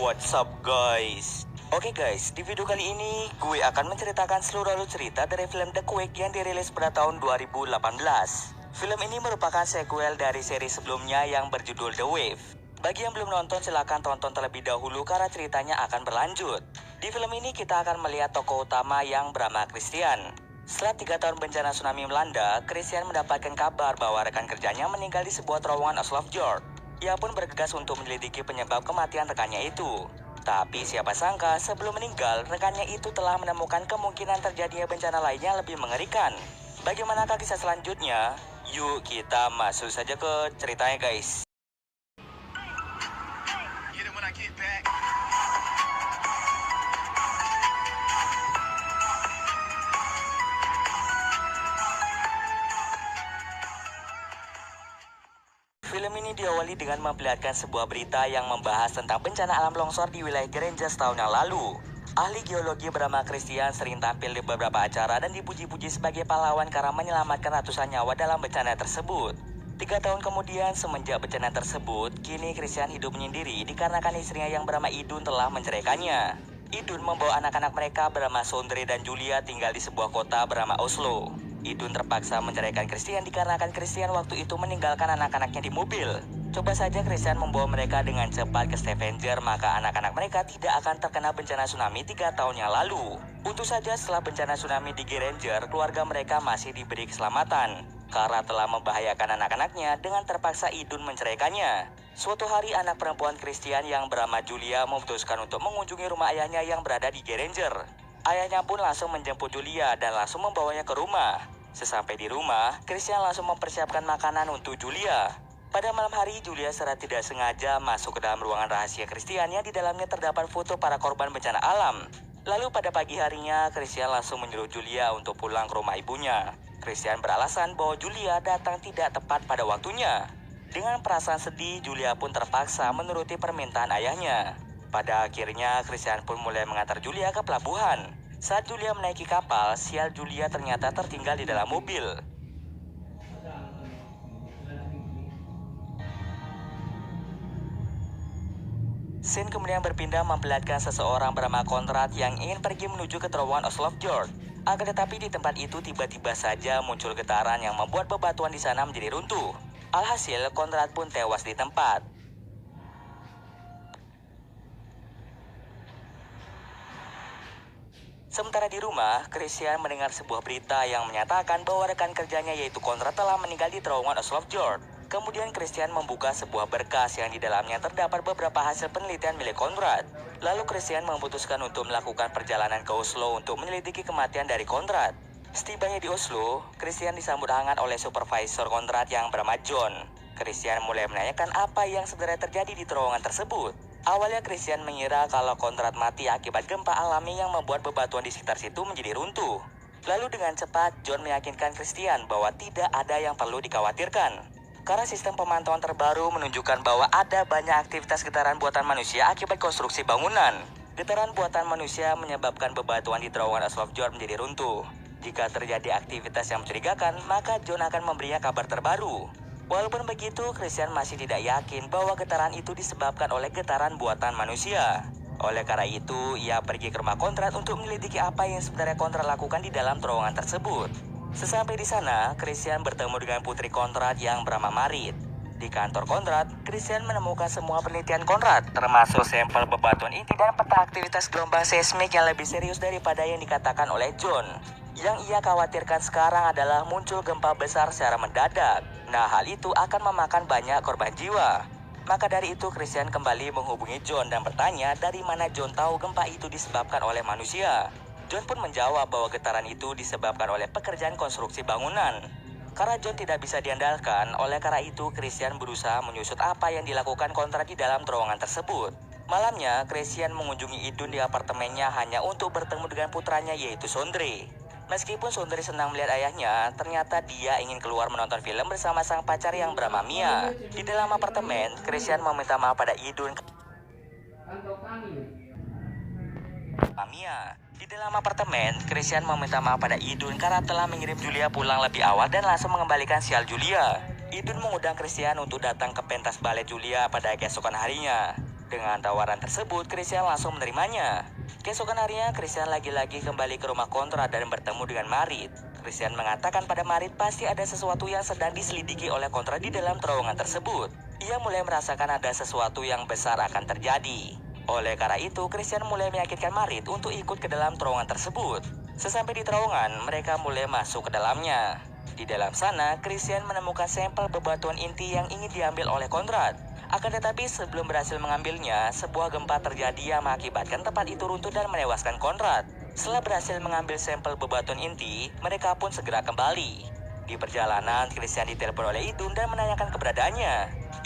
What's up guys? Oke guys, di video kali ini gue akan menceritakan seluruh alur cerita dari film The Quake yang dirilis pada tahun 2018. Film ini merupakan sequel dari seri sebelumnya yang berjudul The Wave. Bagi yang belum nonton silahkan tonton terlebih dahulu karena ceritanya akan berlanjut. Di film ini kita akan melihat tokoh utama yang bernama Christian. Setelah 3 tahun bencana tsunami melanda, Christian mendapatkan kabar bahwa rekan kerjanya meninggal di sebuah terowongan Oslo Fjord. Ia pun bergegas untuk menyelidiki penyebab kematian rekannya itu. Tapi siapa sangka sebelum meninggal, rekannya itu telah menemukan kemungkinan terjadinya bencana lainnya lebih mengerikan. Bagaimanakah kisah selanjutnya? Yuk kita masuk saja ke ceritanya guys. Film ini diawali dengan memperlihatkan sebuah berita yang membahas tentang bencana alam longsor di wilayah Granger setahun yang lalu. Ahli geologi bernama Christian sering tampil di beberapa acara dan dipuji-puji sebagai pahlawan karena menyelamatkan ratusan nyawa dalam bencana tersebut. 3 tahun kemudian semenjak bencana tersebut, kini Christian hidup menyendiri dikarenakan istrinya yang bernama Idun telah menceraikannya. Idun membawa anak-anak mereka bernama Sondre dan Julia tinggal di sebuah kota bernama Oslo. Idun terpaksa menceraikan Christian dikarenakan Christian waktu itu meninggalkan anak-anaknya di mobil. Coba saja Christian membawa mereka dengan cepat ke Stavanger, maka anak-anak mereka tidak akan terkena bencana tsunami 3 tahun yang lalu. Untung saja setelah bencana tsunami di Granger, keluarga mereka masih diberi keselamatan. Karena telah membahayakan anak-anaknya, dengan terpaksa Idun menceraikannya. Suatu hari anak perempuan Christian yang bernama Julia memutuskan untuk mengunjungi rumah ayahnya yang berada di Granger. Ayahnya pun langsung menjemput Julia dan langsung membawanya ke rumah. Sesampai di rumah, Christian langsung mempersiapkan makanan untuk Julia. Pada malam hari, Julia secara tidak sengaja masuk ke dalam ruangan rahasia Christian yang di dalamnya terdapat foto para korban bencana alam. Lalu pada pagi harinya, Christian langsung menyuruh Julia untuk pulang ke rumah ibunya. Christian beralasan bahwa Julia datang tidak tepat pada waktunya. Dengan perasaan sedih, Julia pun terpaksa menuruti permintaan ayahnya. Pada akhirnya, Christian pun mulai mengantar Julia ke pelabuhan. Saat Julia menaiki kapal, sial Julia ternyata tertinggal di dalam mobil. Scene kemudian berpindah memperlihatkan seseorang bernama Konrad yang ingin pergi menuju ke terowongan Oslo Fjord. Akan tetapi di tempat itu tiba-tiba saja muncul getaran yang membuat bebatuan di sana menjadi runtuh. Alhasil, Konrad pun tewas di tempat. Sementara di rumah, Christian mendengar sebuah berita yang menyatakan bahwa rekan kerjanya yaitu Konrad telah meninggal di terowongan Oslo Fjord. Kemudian Christian membuka sebuah berkas yang di dalamnya terdapat beberapa hasil penelitian milik Konrad. Lalu Christian memutuskan untuk melakukan perjalanan ke Oslo untuk menyelidiki kematian dari Konrad. Setibanya di Oslo, Christian disambut hangat oleh supervisor Konrad yang bernama John. Christian mulai menanyakan apa yang sebenarnya terjadi di terowongan tersebut. Awalnya Christian mengira kalau Konrad mati akibat gempa alami yang membuat bebatuan di sekitar situ menjadi runtuh. Lalu dengan cepat John meyakinkan Christian bahwa tidak ada yang perlu dikhawatirkan. Karena sistem pemantauan terbaru menunjukkan bahwa ada banyak aktivitas getaran buatan manusia akibat konstruksi bangunan. Getaran buatan manusia menyebabkan bebatuan di terowongan Oslo Fjord menjadi runtuh. Jika terjadi aktivitas yang mencurigakan, maka John akan memberinya kabar terbaru. Walaupun begitu, Christian masih tidak yakin bahwa getaran itu disebabkan oleh getaran buatan manusia. Oleh karena itu, ia pergi ke rumah Konrad untuk menyelidiki apa yang sebenarnya Konrad lakukan di dalam terowongan tersebut. Sesampai di sana, Christian bertemu dengan putri Konrad yang bernama Marit. Di kantor Konrad, Christian menemukan semua penelitian Konrad, termasuk sampel bebatuan inti dan peta aktivitas gelombang seismik yang lebih serius daripada yang dikatakan oleh John. Yang ia khawatirkan sekarang adalah muncul gempa besar secara mendadak. Nah, hal itu akan memakan banyak korban jiwa. Maka dari itu, Christian kembali menghubungi John dan bertanya dari mana John tahu gempa itu disebabkan oleh manusia. John pun menjawab bahwa getaran itu disebabkan oleh pekerjaan konstruksi bangunan. Karena John tidak bisa diandalkan, oleh karena itu Christian berusaha menyusut apa yang dilakukan Konrad di dalam terowongan tersebut. Malamnya, Christian mengunjungi Idun di apartemennya hanya untuk bertemu dengan putranya yaitu Sondre. Meskipun Sondre senang melihat ayahnya, ternyata dia ingin keluar menonton film bersama sang pacar yang bernama Mia. Di dalam apartemen, Christian meminta maaf pada Idun. Di dalam apartemen, Christian meminta maaf pada Idun karena telah mengirim Julia pulang lebih awal dan langsung mengembalikan sial Julia. Idun mengundang Christian untuk datang ke pentas balet Julia pada keesokan harinya. Dengan tawaran tersebut, Christian langsung menerimanya. Keesokan harinya, Christian lagi-lagi kembali ke rumah Conrad dan bertemu dengan Marit. Christian mengatakan pada Marit pasti ada sesuatu yang sedang diselidiki oleh Conrad di dalam terowongan tersebut. Ia mulai merasakan ada sesuatu yang besar akan terjadi. Oleh karena itu, Christian mulai meyakinkan Marit untuk ikut ke dalam terowongan tersebut. Sesampai di terowongan, mereka mulai masuk ke dalamnya. Di dalam sana, Christian menemukan sampel bebatuan inti yang ingin diambil oleh Conrad. Akan tetapi sebelum berhasil mengambilnya, sebuah gempa terjadi yang mengakibatkan tempat itu runtuh dan menewaskan Conrad. Setelah berhasil mengambil sampel bebatuan inti, mereka pun segera kembali. Di perjalanan, Christian ditelepon oleh Idun dan menanyakan keberadaannya.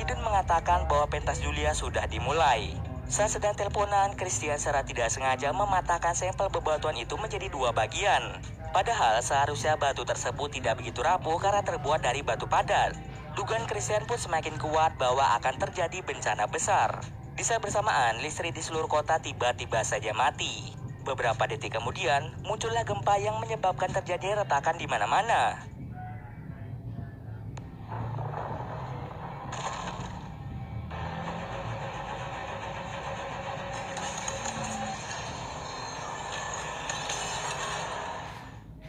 Idun mengatakan bahwa pentas Julia sudah dimulai. Saat sedang teleponan, Christian secara tidak sengaja mematahkan sampel bebatuan itu menjadi dua bagian. Padahal seharusnya batu tersebut tidak begitu rapuh karena terbuat dari batu padat. Dugaan Christian pun semakin kuat bahwa akan terjadi bencana besar. Di saat bersamaan, listrik di seluruh kota tiba-tiba saja mati. Beberapa detik kemudian, muncullah gempa yang menyebabkan terjadi retakan di mana-mana.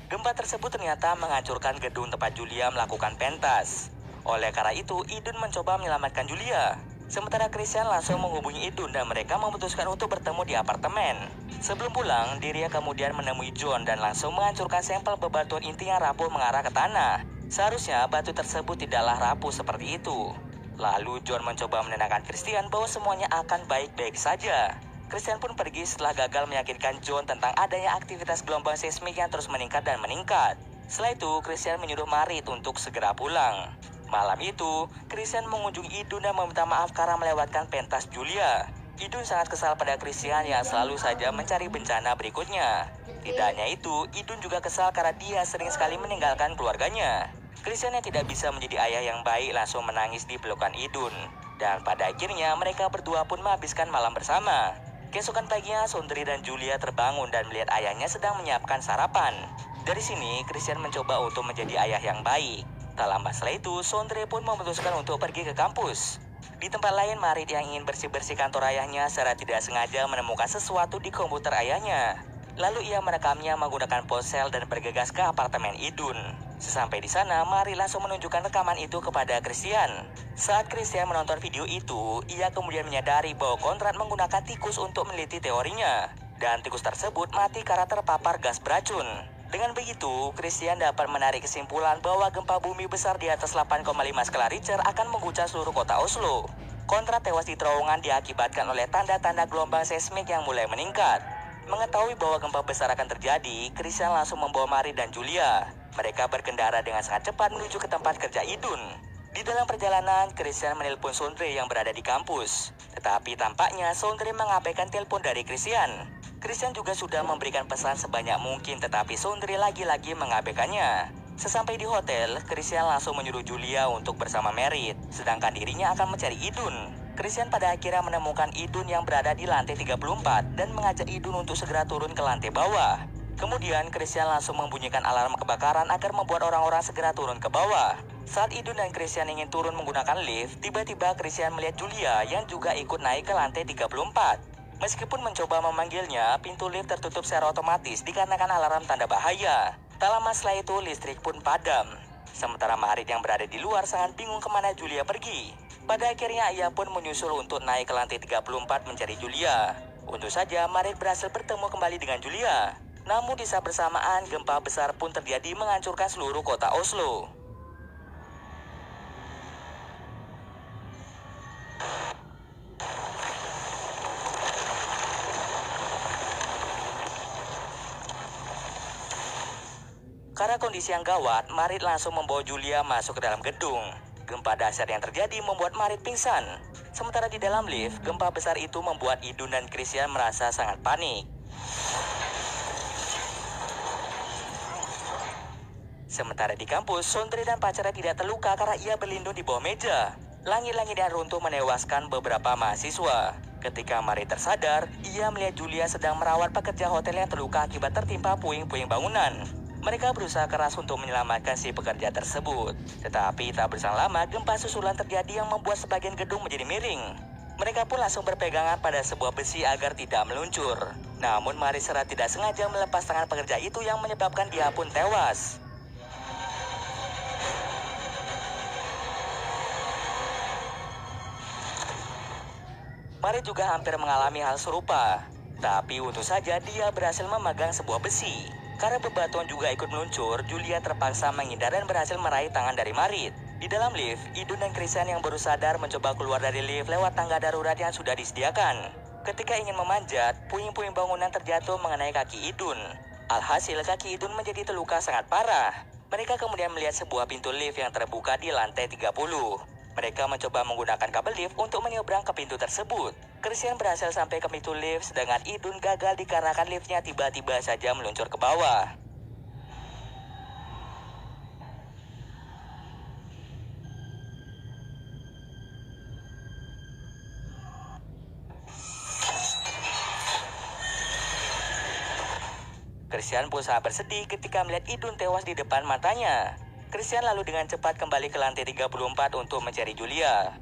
Gempa tersebut ternyata menghancurkan gedung tempat Julia melakukan pentas. Oleh karena itu, Idun mencoba menyelamatkan Julia. Sementara Christian langsung menghubungi Idun dan mereka memutuskan untuk bertemu di apartemen. Sebelum pulang, dirinya kemudian menemui John dan langsung menghancurkan sampel bebatuan inti yang rapuh mengarah ke tanah. Seharusnya batu tersebut tidaklah rapuh seperti itu. Lalu John mencoba menenangkan Christian bahwa semuanya akan baik-baik saja. Christian pun pergi setelah gagal meyakinkan John tentang adanya aktivitas gelombang seismik yang terus meningkat dan meningkat. Setelah itu, Christian menyuruh Marit untuk segera pulang. Malam itu, Christian mengunjungi Idun dan meminta maaf karena melewatkan pentas Julia. Idun sangat kesal pada Christian yang selalu saja mencari bencana berikutnya. Tidak hanya itu, Idun juga kesal karena dia sering sekali meninggalkan keluarganya. Christian yang tidak bisa menjadi ayah yang baik langsung menangis di pelukan Idun. Dan pada akhirnya mereka berdua pun menghabiskan malam bersama. Keesokan paginya, Sondri dan Julia terbangun dan melihat ayahnya sedang menyiapkan sarapan. Dari sini, Christian mencoba untuk menjadi ayah yang baik. Tak lama setelah itu, Sondre pun memutuskan untuk pergi ke kampus. Di tempat lain, Marit yang ingin bersih-bersih kantor ayahnya secara tidak sengaja menemukan sesuatu di komputer ayahnya. Lalu ia merekamnya menggunakan ponsel dan bergegas ke apartemen Idun. Sesampai di sana, Marit langsung menunjukkan rekaman itu kepada Christian. Saat Christian menonton video itu, ia kemudian menyadari bahwa Conrad menggunakan tikus untuk meneliti teorinya. Dan tikus tersebut mati karena terpapar gas beracun. Dengan begitu, Christian dapat menarik kesimpulan bahwa gempa bumi besar di atas 8,5 skala Richter akan mengguncang seluruh kota Oslo. Conrad tewas di terowongan diakibatkan oleh tanda-tanda gelombang seismik yang mulai meningkat. Mengetahui bahwa gempa besar akan terjadi, Christian langsung membawa Marit dan Julia. Mereka berkendara dengan sangat cepat menuju ke tempat kerja Idun. Di dalam perjalanan, Christian menelpon Sondre yang berada di kampus. Tetapi tampaknya Sondre mengabaikan telepon dari Christian. Christian juga sudah memberikan pesan sebanyak mungkin tetapi Sondre lagi-lagi mengabaikannya. Sesampai di hotel, Christian langsung menyuruh Julia untuk bersama Marit, sedangkan dirinya akan mencari Idun. Christian pada akhirnya menemukan Idun yang berada di lantai 34 dan mengajak Idun untuk segera turun ke lantai bawah. Kemudian Christian langsung membunyikan alarm kebakaran agar membuat orang-orang segera turun ke bawah. Saat Idun dan Christian ingin turun menggunakan lift, tiba-tiba Christian melihat Julia yang juga ikut naik ke lantai 34. Meskipun mencoba memanggilnya, pintu lift tertutup secara otomatis dikarenakan alarm tanda bahaya. Tak lama setelah itu, listrik pun padam. Sementara Marit yang berada di luar sangat bingung kemana Julia pergi. Pada akhirnya ia pun menyusul untuk naik ke lantai 34 mencari Julia. Untung saja Marit berhasil bertemu kembali dengan Julia. Namun di saat bersamaan, gempa besar pun terjadi menghancurkan seluruh kota Oslo. Karena kondisi yang gawat, Marit langsung membawa Julia masuk ke dalam gedung. Gempa dasar yang terjadi membuat Marit pingsan. Sementara di dalam lift, gempa besar itu membuat Idun dan Christian merasa sangat panik. Sementara di kampus, Sondre dan pacarnya tidak terluka karena ia berlindung di bawah meja. Langit-langit yang runtuh menewaskan beberapa mahasiswa. Ketika Marit tersadar, ia melihat Julia sedang merawat pekerja hotel yang terluka akibat tertimpa puing-puing bangunan. Mereka berusaha keras untuk menyelamatkan si pekerja tersebut. Tetapi tak berselang lama, gempa susulan terjadi yang membuat sebagian gedung menjadi miring. Mereka pun langsung berpegangan pada sebuah besi agar tidak meluncur. Namun Marit secara tidak sengaja melepas tangan pekerja itu yang menyebabkan dia pun tewas. Marit juga hampir mengalami hal serupa. Tapi untung saja dia berhasil memegang sebuah besi. Karena bebatuan juga ikut meluncur, Julia terpaksa menghindar dan berhasil meraih tangan dari Marit. Di dalam lift, Idun dan Christian yang baru sadar mencoba keluar dari lift lewat tangga darurat yang sudah disediakan. Ketika ingin memanjat, puing-puing bangunan terjatuh mengenai kaki Idun. Alhasil kaki Idun menjadi terluka sangat parah. Mereka kemudian melihat sebuah pintu lift yang terbuka di lantai 30. Mereka mencoba menggunakan kabel lift untuk menyeberang ke pintu tersebut. Christian berhasil sampai ke pintu lift, sedangkan Idun gagal dikarenakan liftnya tiba-tiba saja meluncur ke bawah. Christian pun sangat bersedih ketika melihat Idun tewas di depan matanya. Christian lalu dengan cepat kembali ke lantai 34 untuk mencari Julia.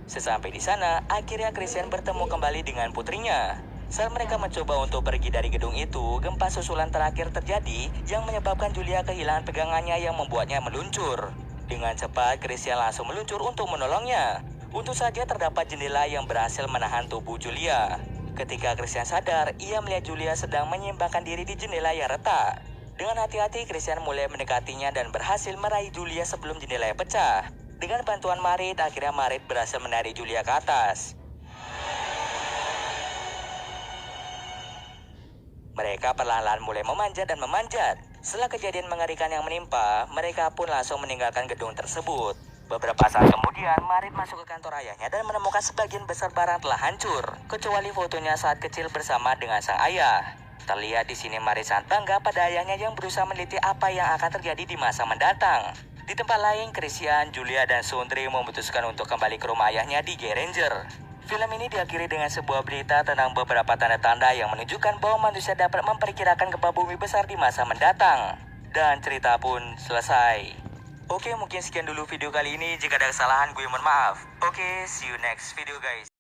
Sesampai di sana, akhirnya Christian bertemu kembali dengan putrinya. Saat mereka mencoba untuk pergi dari gedung itu, gempa susulan terakhir terjadi yang menyebabkan Julia kehilangan pegangannya yang membuatnya meluncur. Dengan cepat, Christian langsung meluncur untuk menolongnya. Untung saja terdapat jendela yang berhasil menahan tubuh Julia. Ketika Christian sadar, ia melihat Julia sedang menyeimbangkan diri di jendela yang retak. Dengan hati-hati, Christian mulai mendekatinya dan berhasil meraih Julia sebelum jendela pecah. Dengan bantuan Marit, akhirnya Marit berhasil menarik Julia ke atas. Mereka perlahan-lahan mulai memanjat dan memanjat. Setelah kejadian mengerikan yang menimpa, mereka pun langsung meninggalkan gedung tersebut. Beberapa saat kemudian, Marit masuk ke kantor ayahnya dan menemukan sebagian besar barang telah hancur, kecuali fotonya saat kecil bersama dengan sang ayah. Terlihat di sini Marit sangat bangga pada ayahnya yang berusaha meneliti apa yang akan terjadi di masa mendatang. Di tempat lain, Christian, Julia, dan Sundri memutuskan untuk kembali ke rumah ayahnya di Granger. Film ini diakhiri dengan sebuah berita tentang beberapa tanda-tanda yang menunjukkan bahwa manusia dapat memperkirakan gempa bumi besar di masa mendatang. Dan cerita pun selesai. Oke, mungkin sekian dulu video kali ini. Jika ada kesalahan, gue mohon maaf. Oke, see you next video guys.